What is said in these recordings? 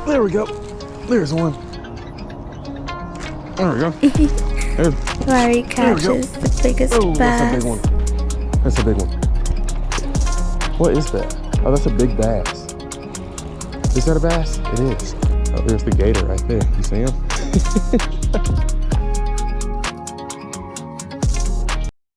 There we go. There's one. There we go. Larry catches the biggest bass. That's a big one. That's a big one. What is that? Oh, that's a big bass. Is that a bass? It is. Oh, there's the gator right there. You see him?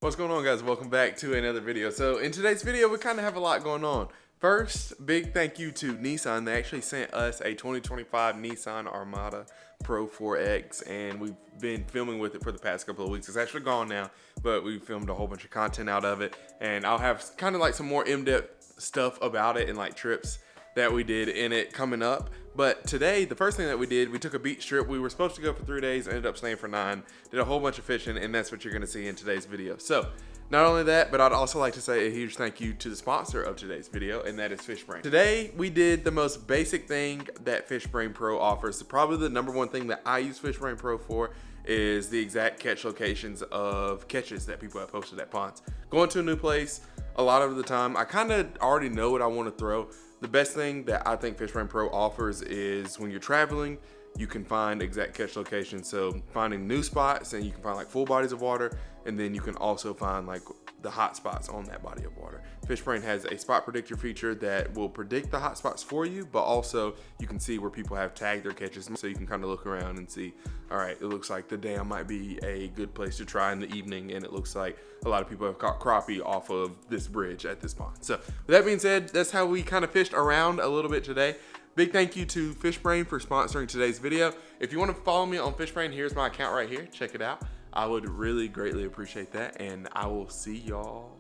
What's going on, guys? Welcome back to another video. So in today's video, we kind of have a lot going on. First, big thank you to Nissan. They actually sent us a 2025 Nissan Armada Pro 4X, and we've been filming with it for the past couple of weeks. It's actually gone now, but we filmed a whole bunch of content out of it, and I'll have kind of like some more in-depth stuff about it and like trips that we did in it coming up. But today, the first thing that we did, we took a beach trip. We were supposed to go for 3 days, ended up staying for 9, did a whole bunch of fishing, and that's what you're gonna see in today's video. So not only that, but I'd also like to say a huge thank you to the sponsor of today's video, and that is FishBrain. Today, we did the most basic thing that FishBrain Pro offers. Probably the number one thing that I use FishBrain Pro for is the exact catch locations of catches that people have posted at ponds. Going to a new place, a lot of the time, I kind of already know what I want to throw. The best thing that I think FishBrain Pro offers is when you're traveling, you can find exact catch locations. So finding new spots, and you can find like full bodies of water, and then you can also find like the hot spots on that body of water. FishBrain has a spot predictor feature that will predict the hot spots for you, but also you can see where people have tagged their catches, so you can kind of look around and see, all right, it looks like the dam might be a good place to try in the evening, and it looks like a lot of people have caught crappie off of this bridge at this pond. So with that being said, that's how we kind of fished around a little bit today. Big thank you to FishBrain for sponsoring today's video. If you want to follow me on FishBrain, here's my account right here. Check it out. I would really greatly appreciate that, and I will see y'all.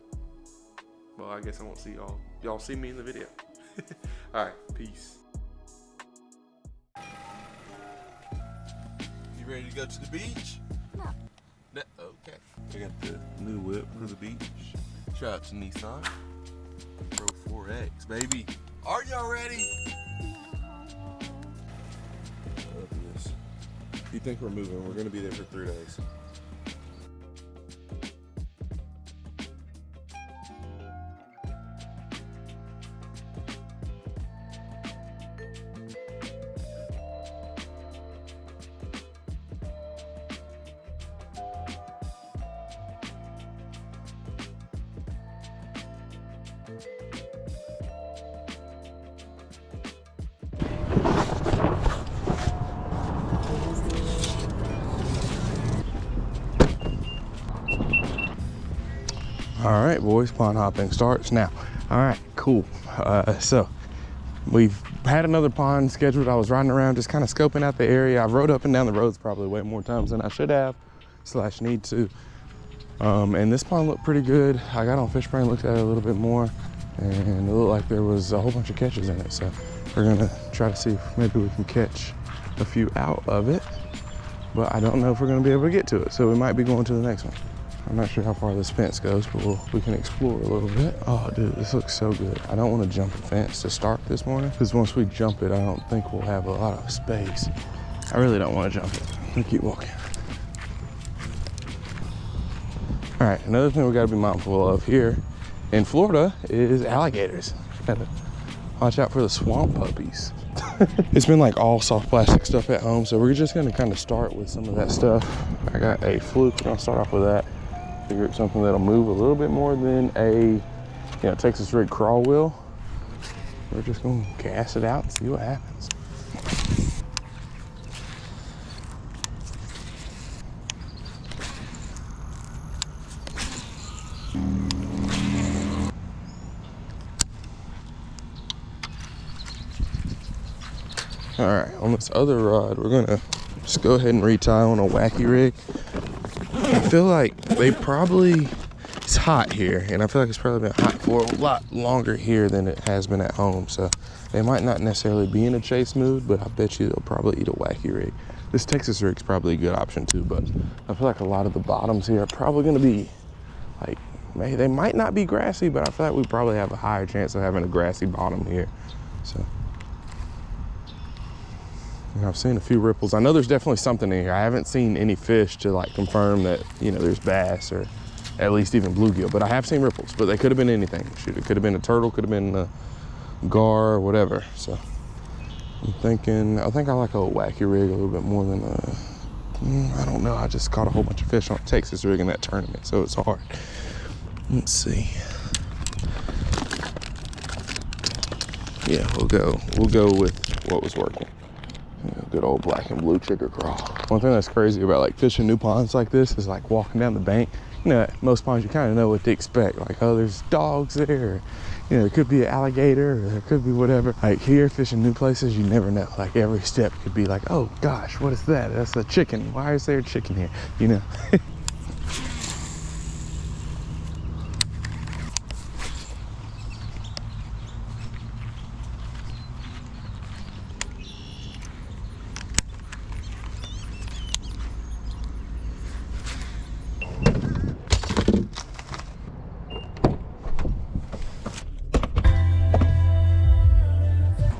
Well, I guess I won't see y'all. Y'all see me in the video. All right, peace. You ready to go to the beach? No. No? Okay. I got the new whip for the beach. Shout out to Nissan Pro 4X, baby. Are y'all ready? Love this. You think we're moving? We're gonna be there for 3 days. All right, boys, pond hopping starts now. All right, cool. So we've had another pond scheduled. I was riding around just kind of scoping out the area. I've rode up and down the roads probably way more times than I should have / need to. And this pond looked pretty good. I got on FishBrain, looked at it a little bit more, and it looked like there was a whole bunch of catches in it. So we're gonna try to see if maybe we can catch a few out of it, but I don't know if we're gonna be able to get to it. So we might be going to the next one. I'm not sure how far this fence goes, but we can explore a little bit. Oh, dude, this looks so good. I don't want to jump the fence to start this morning, because once we jump it, I don't think we'll have a lot of space. I really don't want to jump it. I'm gonna keep walking. All right, another thing we gotta be mindful of here in Florida is alligators. Gotta watch out for the swamp puppies. It's been like all soft plastic stuff at home, so we're just gonna kind of start with some of that stuff. I got a fluke, we're gonna start off with that. Figure it's something that'll move a little bit more than a Texas rig crawl wheel. We're just gonna gas it out and see what happens. All right, on this other rod, we're gonna just go ahead and retie on a wacky rig. I feel like it's hot here, and I feel like it's probably been hot for a lot longer here than it has been at home. So they might not necessarily be in a chase mood, but I bet you they'll probably eat a wacky rig. This Texas rig's probably a good option too, but I feel like a lot of the bottoms here are probably gonna be like, they might not be grassy, but I feel like we probably have a higher chance of having a grassy bottom here. So and I've seen a few ripples. I know there's definitely something in here. I haven't seen any fish to like confirm that, there's bass or at least even bluegill, but I have seen ripples, but they could have been anything. Shoot, it could have been a turtle, could have been a gar or whatever. So I'm thinking, I think I like a wacky rig a little bit more than I don't know. I just caught a whole bunch of fish on a Texas rig in that tournament, so it's hard. Let's see. Yeah, we'll go with what was working. Good old black and blue chigger crawl. One thing that's crazy about like fishing new ponds like this is like walking down the bank. You know, at most ponds you kind of know what to expect. Like, oh, there's dogs there. Or, you know, there could be an alligator, or there could be whatever. Like here, fishing new places, you never know. Like every step could be like, oh gosh, what is that? That's a chicken. Why is there a chicken here? You know.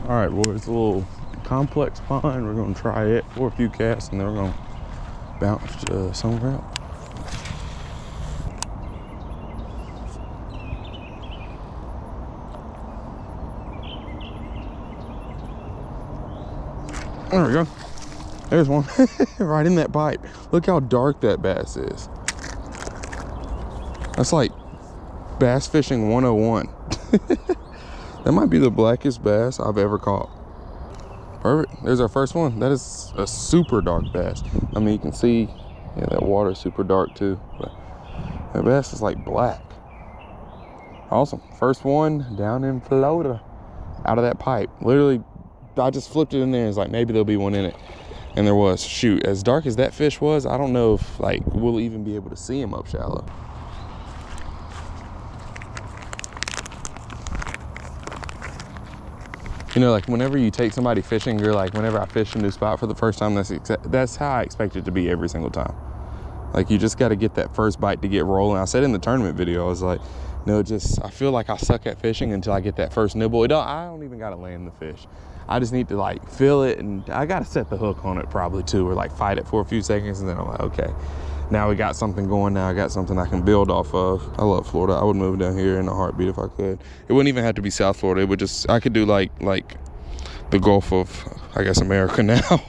All right, well, it's a little complex pond. We're gonna try it for a few casts, and then we're gonna bounce somewhere else. There we go. There's one right in that bite. Look how dark that bass is. That's like bass fishing 101. That might be the blackest bass I've ever caught. Perfect, there's our first one. That is a super dark bass. I mean, you can see, yeah, that water's super dark too, but that bass is like black. Awesome, first one down in Florida, out of that pipe. Literally, I just flipped it in there and it's like, maybe there'll be one in it. And there was. Shoot, as dark as that fish was, I don't know if like we'll even be able to see him up shallow. You know, like whenever you take somebody fishing, you're like, whenever I fish a new spot for the first time, that's how I expect it to be every single time. Like you just got to get that first bite to get rolling. I said in the tournament video, I was like, no, I feel like I suck at fishing until I get that first nibble. I don't even got to land the fish. I just need to like feel it, and I got to set the hook on it probably too, or like fight it for a few seconds, and then I'm like, okay, now we got something going. Now I got something I can build off of. I love Florida. I would move down here in a heartbeat if I could. It wouldn't even have to be South Florida. It would just, I could do like the Gulf of, I guess, America now.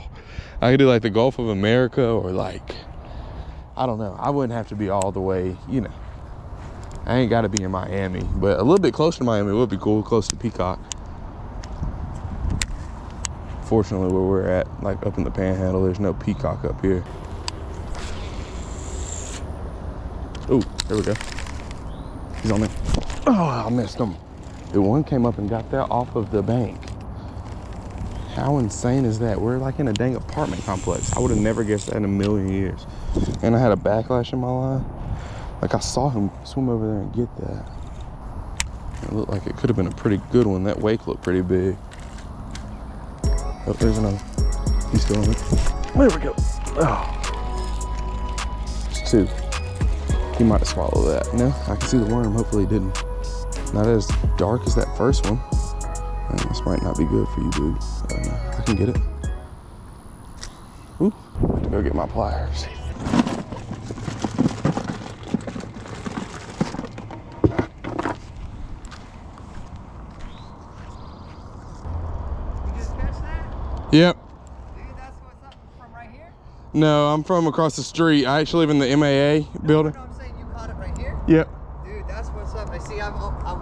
I could do like the Gulf of America, or like, I don't know. I wouldn't have to be all the way, you know. I ain't got to be in Miami, but a little bit closer to Miami would be cool, close to Peacock. Fortunately, where we're at, like up in the Panhandle, there's no peacock up here. Oh, there we go. He's on there. Oh, I missed him. The one came up and got that off of the bank. How insane is that? We're like in a dang apartment complex. I would have never guessed that in a million years. And I had a backlash in my line. Like I saw him swim over there and get that. It looked like it could have been a pretty good one. That wake looked pretty big. Oh, there's another. He's still on it. There we go. Oh. There's two. He might have swallowed that. You know, I can see the worm. Hopefully he didn't. Not as dark as that first one. And this might not be good for you, dude. I can get it. Ooh, I have to go get my pliers. Yep. Dude, that's what's up from right here? No, I'm from across the street. I actually live in the MAA building. No, I'm saying you caught it right here? Yep. Dude, that's what's up. I see, I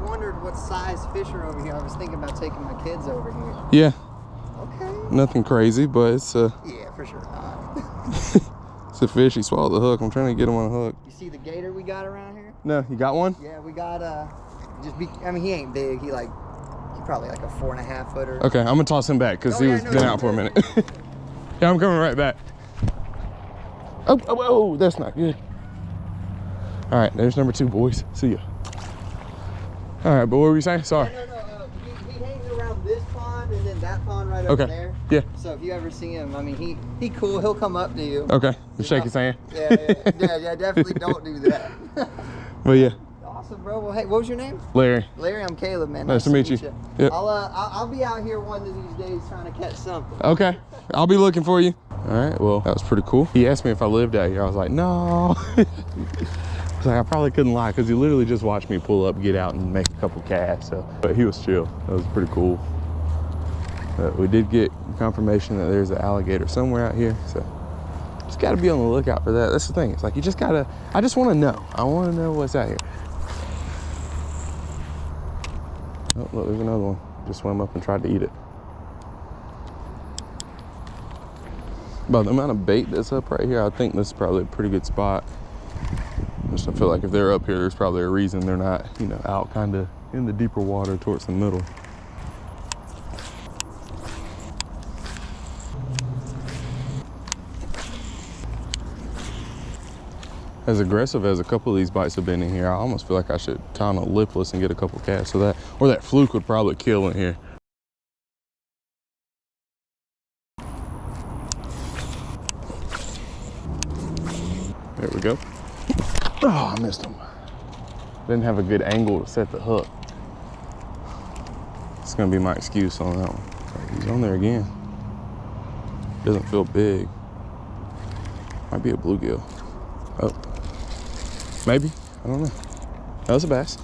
wondered what size fish are over here. I was thinking about taking my kids over here. Yeah. Okay. Nothing crazy, but it's Yeah, for sure not. it's a fish. He swallowed the hook. I'm trying to get him on a hook. You see the gator we got around here? No, you got one? Yeah, we got, I mean, he ain't big. He's probably like a 4.5 footer. Okay, I'm gonna toss him back because he was been out for a minute. Yeah, I'm coming right back. Oh, that's not good. All right, there's number 2, boys. See ya. All right, but what were you saying? Sorry. No. He hangs around this pond and then that pond right over there. Yeah. So if you ever see him, I mean, he cool. He'll come up to you. Okay, just shake his hand. Yeah, definitely don't do that. But yeah. Awesome, bro. Well, hey, what was your name? Larry. Larry, I'm Caleb, man. Nice to meet you. Yep. I'll be out here one of these days trying to catch something. Okay, I'll be looking for you. All right, well, that was pretty cool. He asked me if I lived out here. I was like, no. I was like, I probably couldn't lie because he literally just watched me pull up, get out, and make a couple casts. So, but he was chill. That was pretty cool. But we did get confirmation that there's an alligator somewhere out here, so just gotta be on the lookout for that. That's the thing. It's like you just gotta, I just wanna know. I wanna know what's out here. Oh, look, there's another one. Just swam up and tried to eat it. By the amount of bait that's up right here, I think this is probably a pretty good spot. Just I feel like if they're up here, there's probably a reason they're not, you know, out kind of in the deeper water towards the middle. As aggressive as a couple of these bites have been in here, I almost feel like I should tie on a lipless and get a couple casts of that. Or that fluke would probably kill in here. There we go. Oh, I missed him. Didn't have a good angle to set the hook. It's gonna be my excuse on that one. He's on there again. Doesn't feel big. Might be a bluegill. Oh. Maybe, I don't know. That was a bass.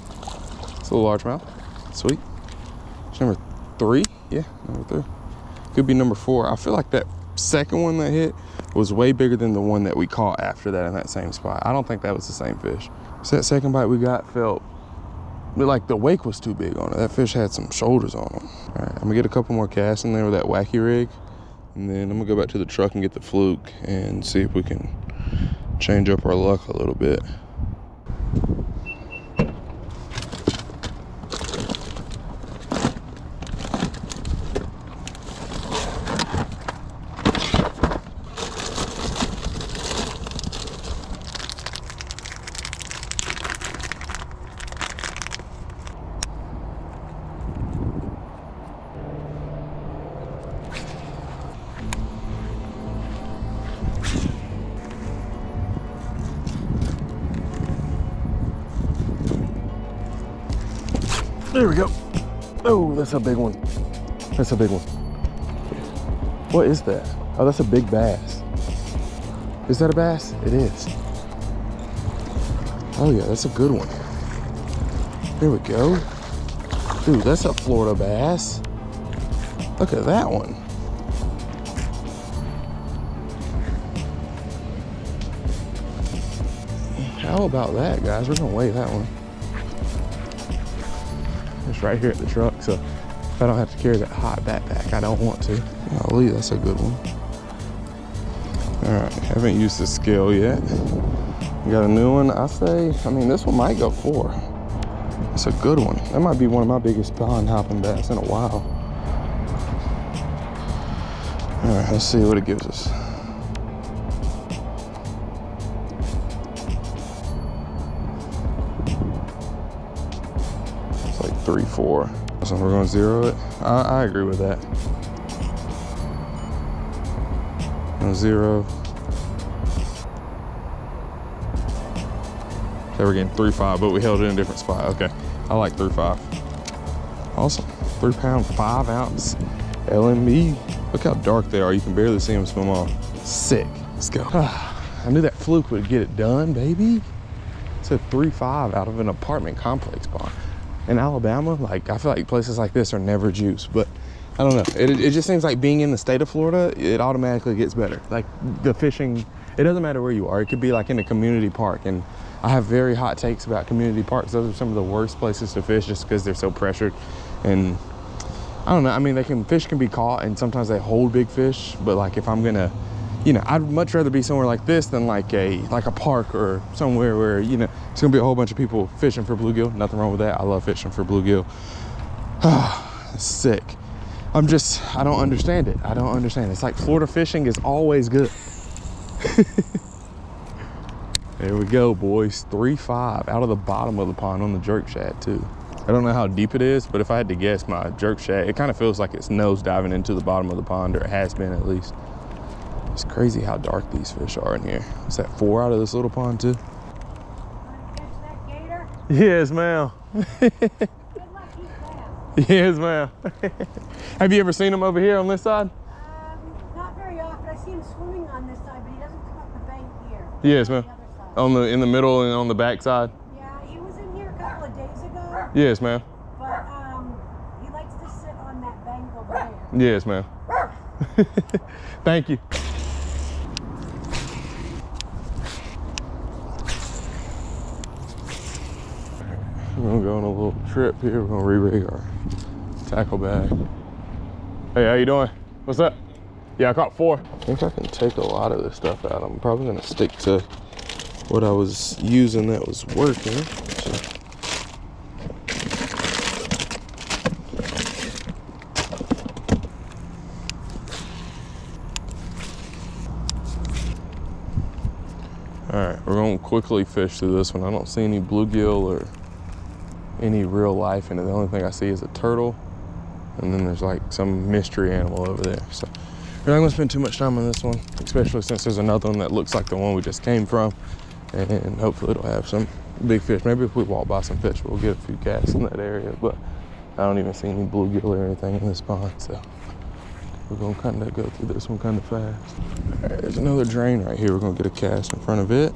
It's a little largemouth. Sweet. It's number 3? Yeah, number 3. Could be number 4. I feel like that second one that hit was way bigger than the one that we caught after that in that same spot. I don't think that was the same fish. So that second bite we got felt like the wake was too big on it. That fish had some shoulders on him. All right, I'm gonna get a couple more casts in there with that wacky rig, and then I'm gonna go back to the truck and get the fluke and see if we can change up our luck a little bit. There we go. Oh, that's a big one. That's a big one. What is that? Oh, that's a big bass. Is that a bass? It is. Oh yeah, that's a good one. There we go. Dude, that's a Florida bass. Look at that one. How about that, guys? We're gonna weigh that one. It's right here at the truck, so if I don't have to carry that hot backpack, I don't want to. Golly, that's a good one. All right, haven't used the scale yet. Got a new one. I say, I mean, this one might go 4. It's a good one. That might be one of my biggest pond hopping bass in a while. All right, let's see what it gives us. It's like 3-4. So we're gonna zero it. I agree with that. No zero. They were getting 3.5, but we held it in a different spot. Okay, I like 3.5. Awesome. 3 pound, 5 ounce LME. Look how dark they are. You can barely see them swim off. Sick. Let's go. I knew that fluke would get it done, baby. It's a 3.5 out of an apartment complex pond. In Alabama, like, I feel like places like this are never juice, but I don't know. It just seems like being in the state of Florida, it automatically gets better. Like the fishing, it doesn't matter where you are. It could be like in a community park, and I have very hot takes about community parks. Those are some of the worst places to fish just because they're so pressured. And I don't know, I mean, fish can be caught and sometimes they hold big fish, but like if I'm gonna, you know, I'd much rather be somewhere like this than like a park or somewhere where, you know, it's gonna be a whole bunch of people fishing for bluegill. Nothing wrong with that. I love fishing for bluegill. Sick. I don't understand it. I don't understand it. It's like Florida fishing is always good. There we go, boys. 3.5 out of the bottom of the pond on the jerk shad too. I don't know how deep it is, but if I had to guess, my jerk shad, it kind of feels like it's nose diving into the bottom of the pond, or it has been at least. It's crazy how dark these fish are in here. Is that 4 out of this little pond too? Catch that gator? Yes, ma'am. Good luck, he's fast. Yes, ma'am. Have you ever seen them over here on this side? Not very often. I see him swimming on this side, but he doesn't come up the bank here. Yes, ma'am. On the other side. In the middle and on the back side? Yeah, he was in here a couple of days ago, Yes, ma'am. but he likes to sit on that bank over there. Yes, ma'am. Thank you. We're gonna go on a little trip here. We're gonna re-rig our tackle bag. Hey, how you doing? What's up? Yeah, I caught 4. I think I can take a lot of this stuff out. I'm probably gonna stick to what I was using that was working. So. All right, we're gonna quickly fish through this one. I don't see any bluegill or any real life in it. The only thing I see is a turtle, and then there's like some mystery animal over there. So we're not gonna spend too much time on this one, especially since there's another one that looks like the one we just came from, and hopefully it'll have some big fish. Maybe if we walk by some fish, we'll get a few casts in that area, but I don't even see any bluegill or anything in this pond, so we're gonna kind of go through this one kind of fast. All right, there's another drain right here. We're gonna get a cast in front of it.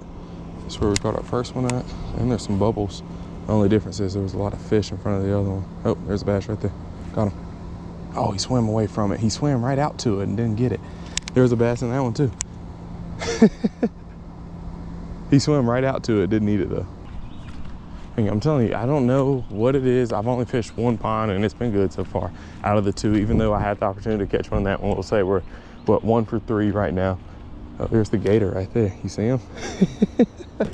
That's where we caught our first one at, and there's some bubbles. The only difference is there was a lot of fish in front of the other one. Oh, there's a bass right there. Got him. Oh, he swam away from it. He swam right out to it and didn't get it. There was a bass in that one too. He swam right out to it, didn't eat it though. I'm telling you, I don't know what it is. I've only fished one pond and it's been good so far out of the 2, even though I had the opportunity to catch one on that one. We'll say we're, what, 1 for 3 right now. Oh, there's the gator right there. You see him?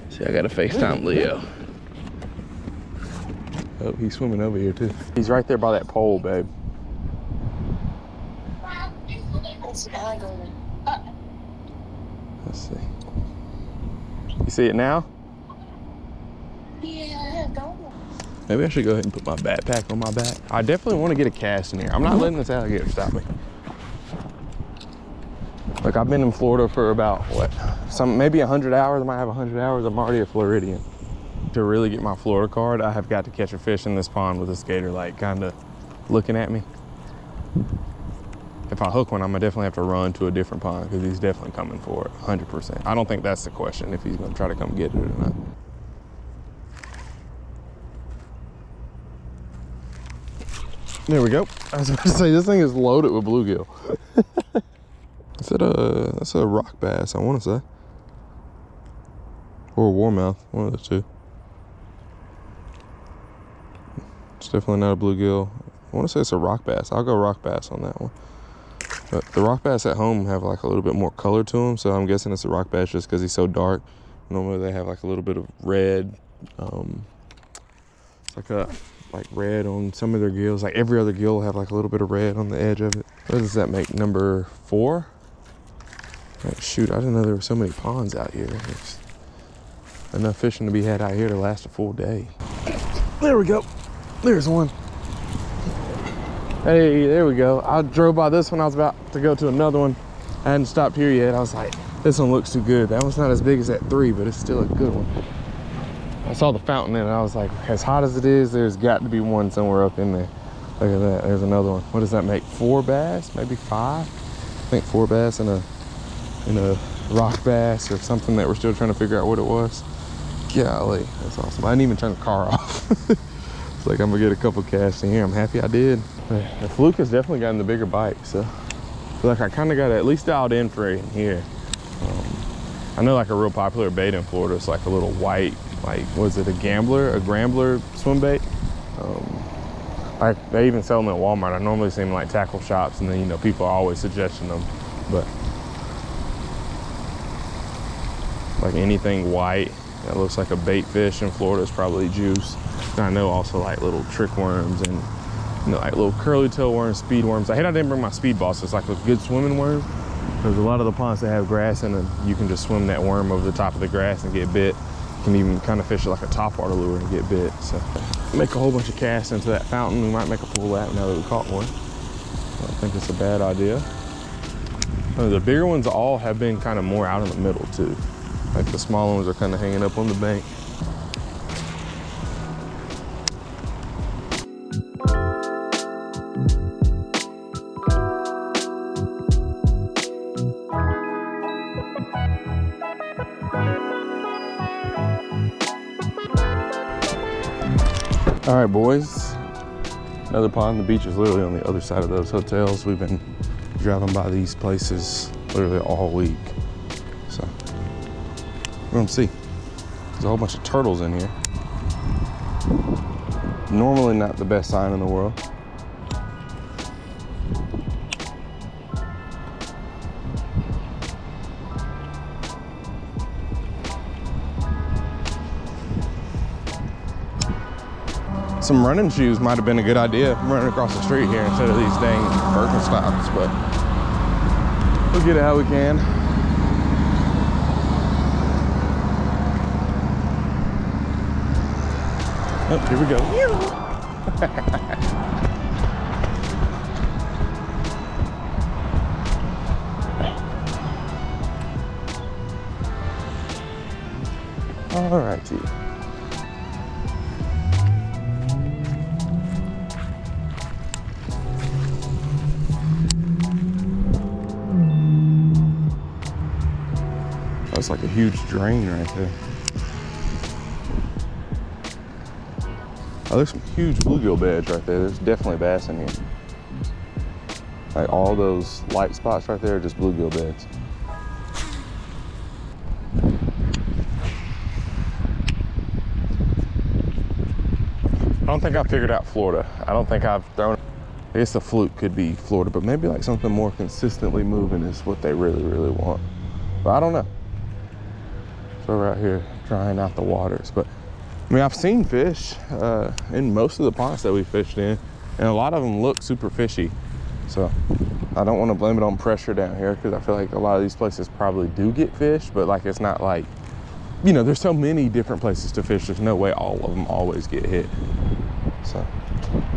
See, I got to FaceTime Leo. Oh, he's swimming over here too. He's right there by that pole, babe. Let's see. You see it now? Yeah, go. Maybe I should go ahead and put my backpack on my back. I definitely want to get a cast in here. I'm not letting this alligator stop me. Like, I've been in Florida for about, what, maybe 100 hours. I might have 100 hours. I'm already a Floridian. To really get my Florida card, I have got to catch a fish in this pond with this gator, like, kind of looking at me. If I hook one, I'm gonna definitely have to run to a different pond because he's definitely coming for it, 100%. I don't think that's the question, if he's gonna try to come get it or not. There we go. I was about to say, this thing is loaded with bluegill. That's a rock bass, I want to say. Or a warmouth, one of the 2. It's definitely not a bluegill. I want to say it's a rock bass. I'll go rock bass on that one. But the rock bass at home have like a little bit more color to them, so I'm guessing it's a rock bass just because he's so dark. Normally they have like a little bit of red. It's like red on some of their gills. Like every other gill will have like a little bit of red on the edge of it. What does that make? Number 4? Oh, shoot, I didn't know there were so many ponds out here. There's enough fishing to be had out here to last a full day. There we go. There's one. Hey, there we go. I drove by this one. I was about to go to another one. I hadn't stopped here yet. I was like, this one looks too good. That one's not as big as that 3, but it's still a good one. I saw the fountain in it. I was like, as hot as it is, there's got to be one somewhere up in there. Look at that. There's another one. What does that make? 4 bass? Maybe 5? I think 4 bass and a rock bass or something that we're still trying to figure out what it was. Golly, that's awesome. I didn't even turn the car off. It's like I'm gonna get a couple casts in here. I'm happy I did. The fluke has definitely gotten the bigger bite, so I feel like I kind of got it at least dialed in for it in here. I know like a real popular bait in Florida is like a little white, like, was it a Grambler swim bait? Like they even sell them at Walmart. I normally see them like tackle shops, and then, you know, people are always suggesting them, but like anything white that looks like a bait fish in Florida is probably juice. And I know also like little trick worms and, you know, like little curly tail worms, speed worms. I hate I didn't bring my speed ball, so it's like a good swimming worm. There's a lot of the ponds that have grass in them. You can just swim that worm over the top of the grass and get bit. You can even kind of fish it like a topwater lure and get bit. So make a whole bunch of casts into that fountain. We might make a full lap now that we caught one. I don't think it's a bad idea. The bigger ones all have been kind of more out in the middle too. Like the smaller ones are kind of hanging up on the bank. All right, boys. Another pond. The beach is literally on the other side of those hotels. We've been driving by these places literally all week. So we're gonna see. There's a whole bunch of turtles in here. Normally not the best sign in the world. Some running shoes might have been a good idea, running across the street here instead of these dang Birkenstocks, but we'll get it how we can. Oh, here we go. All righty. That's like a huge drain right there. Oh, there's some huge bluegill beds right there. There's definitely bass in here. Like all those light spots right there are just bluegill beds. I don't think I figured out Florida. I don't think I've thrown, I guess the fluke could be Florida, but maybe like something more consistently moving is what they really, really want. But I don't know. So we're out here trying out the waters, but I mean, I've seen fish in most of the ponds that we fished in, and a lot of them look super fishy. So I don't want to blame it on pressure down here, because I feel like a lot of these places probably do get fish, but like it's not like, you know, there's so many different places to fish. There's no way all of them always get hit. So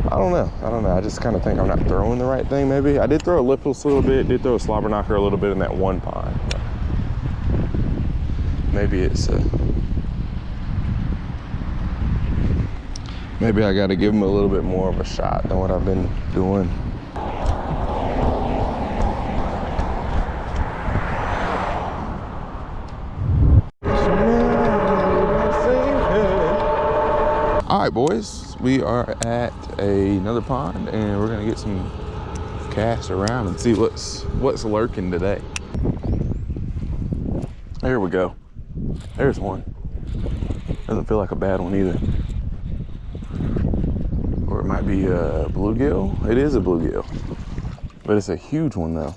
I don't know. I just kind of think I'm not throwing the right thing. Maybe I did throw a lipless a little bit, did throw a slobber knocker a little bit in that one pond. Maybe it's maybe I got to give them a little bit more of a shot than what I've been doing. All right, boys, we are at another pond, and we're gonna get some cast around and see what's lurking today. Here we go. There's one. Doesn't feel like a bad one either. Or it might be a bluegill. It is a bluegill, but it's a huge one though.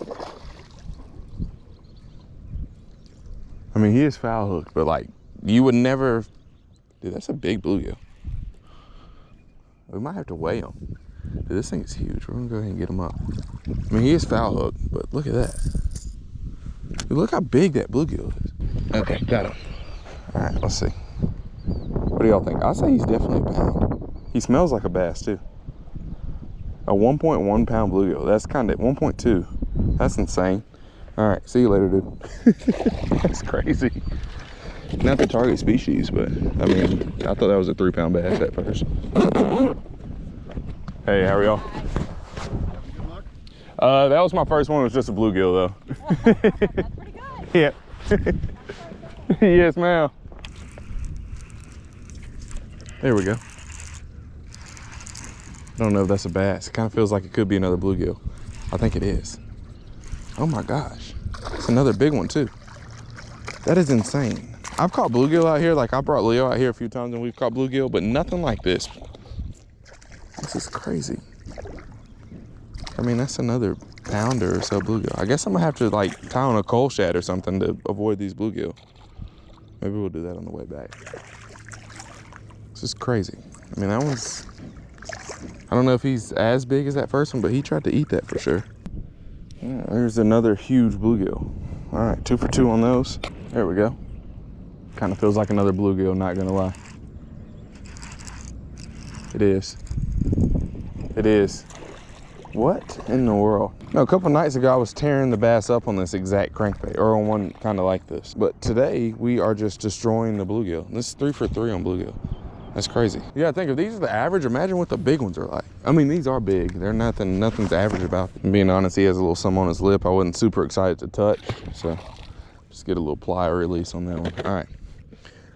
I mean, he is foul hooked, but like you would never, dude, that's a big bluegill. We might have to weigh him. Dude, this thing is huge. We're gonna go ahead and get him up. I mean, he is foul hooked, but look at that. Dude, look how big that bluegill is. Okay, got him. All right, let's see. What do y'all think? I'd say he's definitely a pound. He smells like a bass too. A 1.1 pound bluegill. That's kind of 1.2. That's insane. All right, see you later, dude. That's crazy. Not the target species, but I mean, I thought that was a 3 pound bass at first. Hey, how are y'all? That was my first one. It was just a bluegill though. That's pretty good. Yeah. Yes, ma'am. There we go. I don't know if that's a bass. It kind of feels like it could be another bluegill. I think it is. Oh my gosh. It's another big one too. That is insane. I've caught bluegill out here. Like I brought Leo out here a few times and we've caught bluegill, but nothing like this. This is crazy. I mean, that's another pounder or so bluegill. I guess I'm gonna have to like tie on a coal shad or something to avoid these bluegill. Maybe we'll do that on the way back. This is crazy. I mean, that one's, I don't know if he's as big as that first one, but he tried to eat that for sure. Yeah, there's another huge bluegill. All right, 2 for 2 on those. There we go. Kind of feels like another bluegill, not gonna lie. It is. It is. What in the world? No, a couple nights ago, I was tearing the bass up on this exact crankbait, or on one kind of like this. But today, we are just destroying the bluegill. This is 3 for 3 on bluegill. That's crazy. Yeah, I think if these are the average, imagine what the big ones are like. I mean, these are big. They're nothing's average about them. Being honest, he has a little something on his lip I wasn't super excited to touch. So just get a little plier release on that one. All right.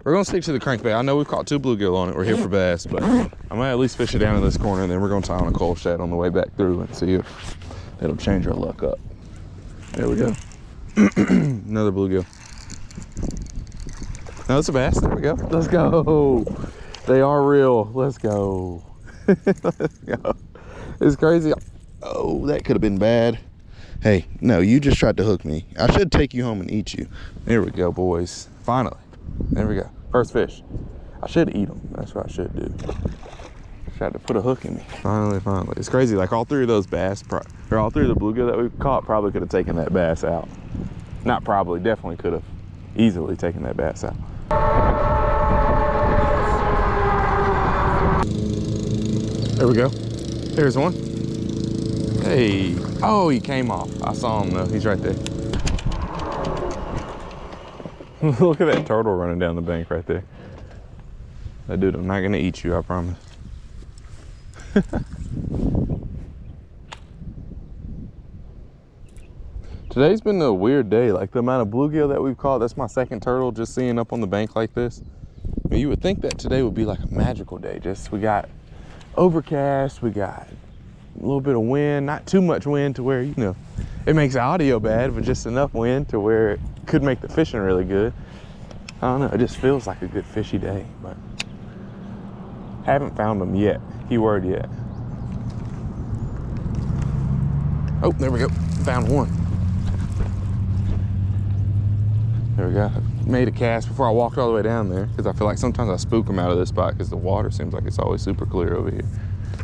We're gonna stick to the crankbait. I know we've caught 2 bluegill on it. We're here for bass, but I'm gonna at least fish it down in this corner, and then we're gonna tie on a coal shad on the way back through and see if it'll change our luck up. There we go. Another bluegill. No, it's a bass. There we go. Let's go. They are real. Let's go. Let's go. It's crazy. Oh, that could have been bad. Hey, no, you just tried to hook me. I should take you home and eat you. There we go, boys. Finally. There we go. First fish. I should eat them. That's what I should do. Tried to put a hook in me. Finally. It's crazy. Like all 3 of those bass, or all 3 of the bluegill that we caught probably could have taken that bass out. Not probably, definitely could have easily taken that bass out. There we go. There's one. Hey. Oh, he came off. I saw him though. He's right there. Look at that turtle running down the bank right there. That dude, I'm not gonna eat you, I promise. Today's been a weird day. Like the amount of bluegill that we've caught, that's my 2nd turtle just seeing up on the bank like this. I mean, you would think that today would be like a magical day. Just, we got overcast, we got a little bit of wind, not too much wind to where, you know, it makes the audio bad, but just enough wind to where it could make the fishing really good. I don't know, it just feels like a good fishy day, but haven't found them yet. Keyword yet. Oh, there we go. Found one. There we go. Made a cast before I walked all the way down there because I feel like sometimes I spook them out of this spot because the water seems like it's always super clear over here.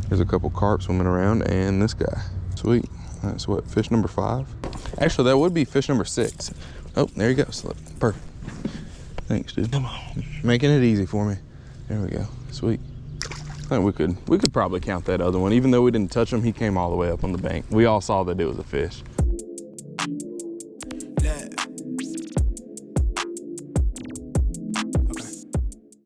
There's a couple carp swimming around and this guy. Sweet. That's what, fish number 5? Actually, that would be fish number 6. Oh, there you go. Perfect. Thanks, dude. Come on. Making it easy for me. There we go. Sweet. I think we could probably count that other one. Even though we didn't touch him, he came all the way up on the bank. We all saw that it was a fish.